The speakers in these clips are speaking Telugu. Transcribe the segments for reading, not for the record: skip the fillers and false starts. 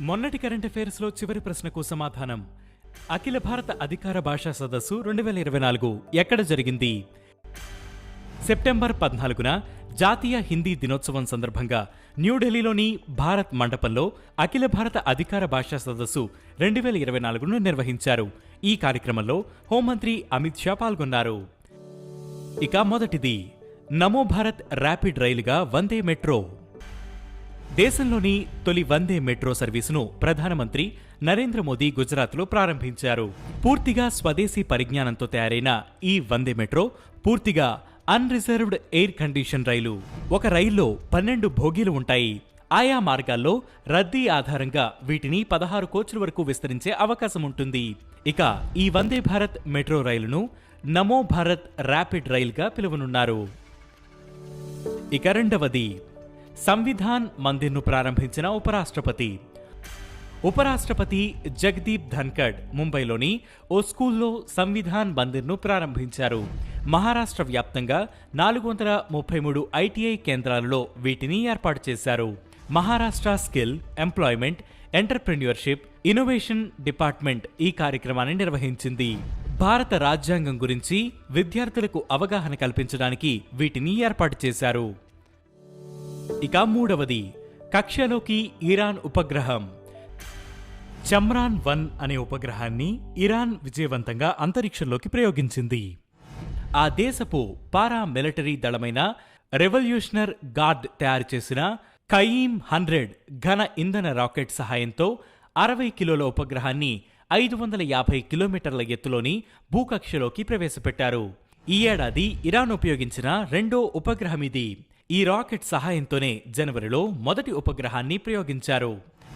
మొన్నటి కరెంట్ అఫైర్స్ లో చివరి ప్రశ్నకు సమాధానం. అఖిల భారత అధికార భాషా సదస్సు 2024 ఎక్కడ జరిగింది? సెప్టెంబర్ 14న జాతీయ హిందీ దినోత్సవం సందర్భంగా న్యూఢిల్లీలోని భారత్ మండపంలో అఖిల భారత అధికార భాషా సదస్సు 2024ను నిర్వహించారు. ఈ కార్యక్రమంలో హోంమంత్రి అమిత్ షా పాల్గొన్నారు. ఇక మొదటిది నమో భారత్ ర్యాపిడ్ రైలుగా వందే మెట్రో. దేశంలోని తొలి వందే మెట్రో సర్వీసును ప్రధానమంత్రి నరేంద్ర మోదీ గుజరాత్లో ప్రారంభించారు. పూర్తిగా స్వదేశీ పరిజ్ఞానంతో తయారైన ఈ వందే మెట్రో పూర్తిగా అన్రిజర్వ్డ్ ఎయిర్ కండిషన్ రైలు. ఒక రైల్లో 12 బోగీలు ఉంటాయి. ఆయా మార్గాల్లో రద్దీ ఆధారంగా వీటిని 16 కోచ్ల వరకు విస్తరించే అవకాశం ఉంటుంది. ఇక ఈ వందే భారత్ మెట్రో రైలును నమో భారత్ ర్యాపిడ్ రైల్గా పిలువనున్నారు. ఇక రెండవది సంవిధాన్ మందిర్ను ప్రారంభించిన ఉపరాష్ట్రపతి జగదీప్ ధన్కడ్ ముంబైలోని ఓ స్కూల్లో సంవిధాన్ మందిర్ను ప్రారంభించారు. మహారాష్ట్ర వ్యాప్తంగా 433 ఐటీఐ కేంద్రాలలో వీటిని ఏర్పాటు చేశారు. Maharashtra skill, employment, entrepreneurship, innovation department ఈ కార్యక్రమాన్ని నిర్వహించింది. భారత రాజ్యాంగం గురించి విద్యార్థులకు అవగాహన కల్పించడానికి వీటిని ఏర్పాటు చేశారు. ఇక మూడవది కక్షలోకి ఇరాన్ ఉపగ్రహం. చమ్రాన్-1 అనే ఉపగ్రహాన్ని ఇరాన్ విజయవంతంగా అంతరిక్షంలోకి ప్రయోగించింది. ఆ దేశపు పారా మిలిటరీ దళమైన రెవల్యూషనర్ గార్డ్ తయారు చేసిన ఖయీమ్-100 ఘన ఇంధన రాకెట్ సహాయంతో 60 కిలోల ఉపగ్రహాన్ని 550 కిలోమీటర్ల ఎత్తులోని భూకక్షలోకి ప్రవేశపెట్టారు. ఈ ఏడాది ఇరాన్ ఉపయోగించిన రెండో ఉపగ్రహమిది. ఈ రాకెట్ సహాయంతోనే జనవరిలో మొదటి ఉపగ్రహాన్ని ప్రయోగించారు.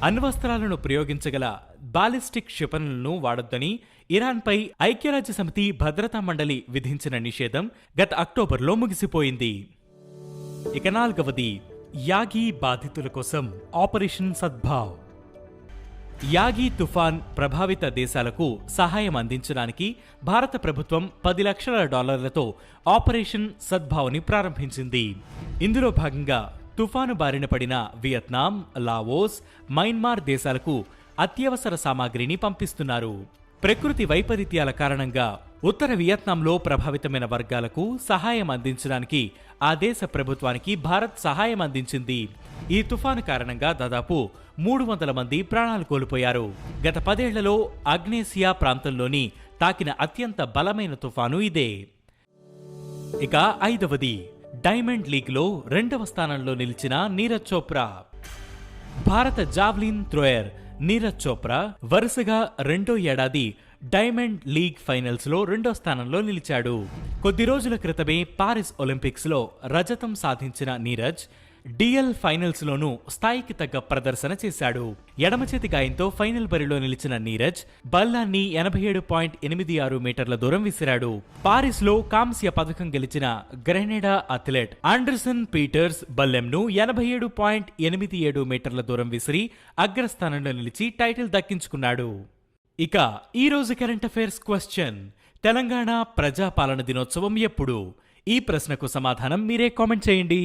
అణ్వస్త్రాలను ప్రయోగించగల బాలిస్టిక్ క్షిపణులను వాడొద్దని ఇరాన్పై ఐక్యరాజ్యసమితి భద్రతా మండలి విధించిన నిషేధం గత అక్టోబర్లో ముగిసిపోయింది. ఇక నాల్గవది యాగి బాధితుల కోసం ఆపరేషన్ సద్భావ్. యాగి తుఫాన్ ప్రభావిత దేశాలకు సహాయం అందించడానికి భారత ప్రభుత్వం $10 లక్షల ఆపరేషన్ సద్భావ్ని ప్రారంభించింది. ఇందులో భాగంగా తుఫాను బారిన పడిన వియత్నాం, లావోస్, మయన్మార్ దేశాలకు అత్యవసర సామాగ్రిని పంపిస్తున్నారు. ప్రకృతి వైపరీత్యాల కారణంగా ఉత్తర వియత్నాంలో ప్రభావితమైన వర్గాలకు సహాయం అందించడానికి ఆ దేశ ప్రభుత్వానికి భారత్ సహాయం అందించింది. ఈ తుఫాను కారణంగా దాదాపు 300 మంది ప్రాణాలు కోల్పోయారు. గత 10 ఏళ్లలో అగ్నేసియా ప్రాంతంలోని తాకిన అత్యంత బలమైన తుఫాను ఇదే. ఇక ఐదవది డైమండ్ లీగ్లో 2వ స్థానంలో నిలిచిన నీరజ్ చోప్రా. భారత జావ్లిన్ థ్రోయర్ నీరజ్ చోప్రా వరుసగా రెండో ఏడాది డైమండ్ లీగ్ ఫైనల్స్ లో 2వ స్థానంలో నిలిచాడు. కొద్ది రోజుల క్రితమే పారిస్ ఒలింపిక్స్ లో రజతం సాధించిన నీరజ్ డిఎల్ ఫైనల్స్ లోనూ స్థాయికి తగ్గ ప్రదర్శన చేశాడు. ఎడమచేతి గాయంతో ఫైనల్ బరిలో నిలిచిన నీరజ్ బల్లాన్ని 87.86 మీటర్ల దూరం విసిరాడు. పారిస్ లో కాంస్య పథకం గెలిచిన గ్రెనేడా అథ్లెట్ ఆండర్సన్ పీటర్స్ బల్లెంను 87.87 మీటర్ల దూరం విసిరి అగ్రస్థానంలో నిలిచి టైటిల్ దక్కించుకున్నాడు. ఇక ఈ రోజు కరెంట్ అఫైర్స్ క్వశ్చన్: తెలంగాణ ప్రజాపాలన దినోత్సవం ఎప్పుడు? ఈ ప్రశ్నకు సమాధానం మీరే కామెంట్ చేయండి.